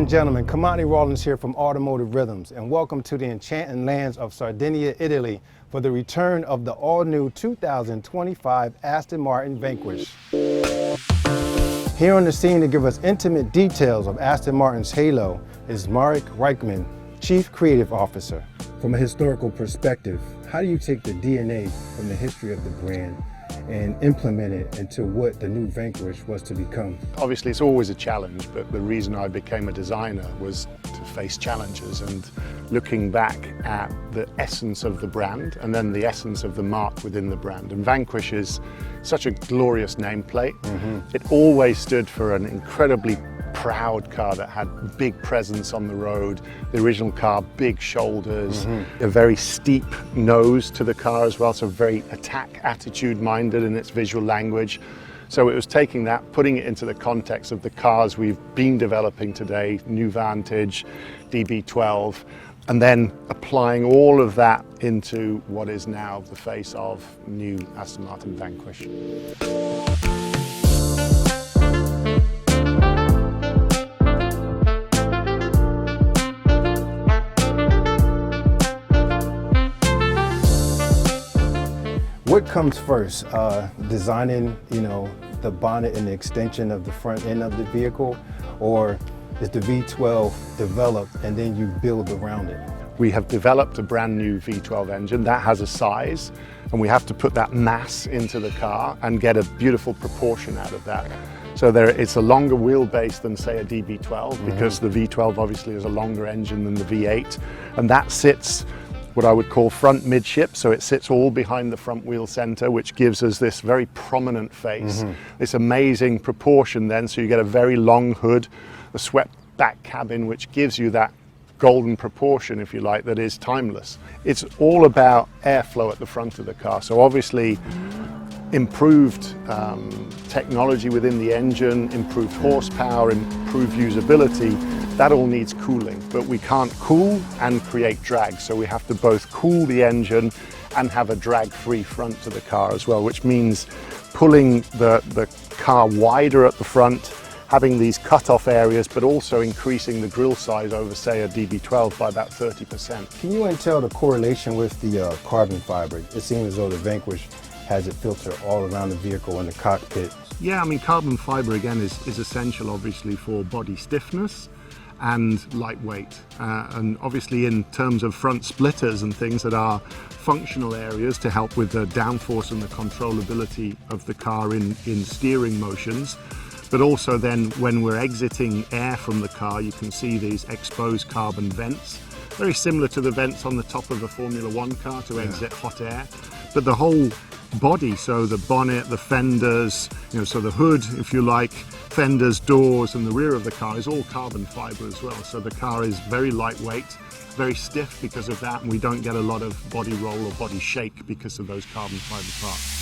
and gentlemen, Kamani Rawlins here from Automotive Rhythms, and welcome to the enchanting lands of Sardinia, Italy, for the return of the all-new 2025 Aston Martin Vanquish. Here on the scene to give us intimate details of Aston Martin's halo is Marek Reichman, Chief Creative Officer. From a historical perspective, how do you take the DNA from the history of the brand and implement it into what the new Vanquish was to become? Obviously it's always a challenge, but the reason I became a designer was to face challenges, and looking back at the essence of the brand and then the essence of the mark within the brand. And Vanquish is such a glorious nameplate. It always stood for an incredibly proud car that had big presence on the road. The original car, big shoulders, a very steep nose to the car as well, so very attack attitude minded in its visual language. So it was taking that, putting it into the context of the cars we've been developing today, new Vantage, DB12, and then applying all of that into what is now the face of new Aston Martin Vanquish. What comes first, designing, the bonnet and the extension of the front end of the vehicle, or is the V12 developed and then you build around it? We have developed a brand new V12 engine that has a size, and we have to put that mass into the car and get a beautiful proportion out of that. So it's a longer wheelbase than, say, a DB12, because the V12 obviously is a longer engine than the V8, and that sits what I would call front midship, so it sits all behind the front wheel center, which gives us this very prominent face, this amazing proportion then, so you get a very long hood, a swept back cabin, which gives you that golden proportion, if you like, that is timeless. It's all about airflow at the front of the car, so obviously improved technology within the engine, improved horsepower, improved usability, that all needs cooling, but we can't cool and create drag, so we have to both cool the engine and have a drag-free front to the car as well, which means pulling the car wider at the front, having these cut-off areas, but also increasing the grille size over, say, a DB12 by about 30%. Can you tell the correlation with the carbon fiber? It seems as though the Vanquish has it filter all around the vehicle and the cockpit. Yeah, I mean, carbon fiber again is essential obviously for body stiffness and lightweight, and obviously in terms of front splitters and things that are functional areas to help with the downforce and the controllability of the car in steering motions. But also then when we're exiting air from the car, you can see these exposed carbon vents, very similar to the vents on the top of a Formula One car to exit hot air. But the whole body, so the bonnet, the fenders, so the hood, if you like, fenders, doors, and the rear of the car is all carbon fiber as well. So the car is very lightweight, very stiff because of that, and we don't get a lot of body roll or body shake because of those carbon fiber parts.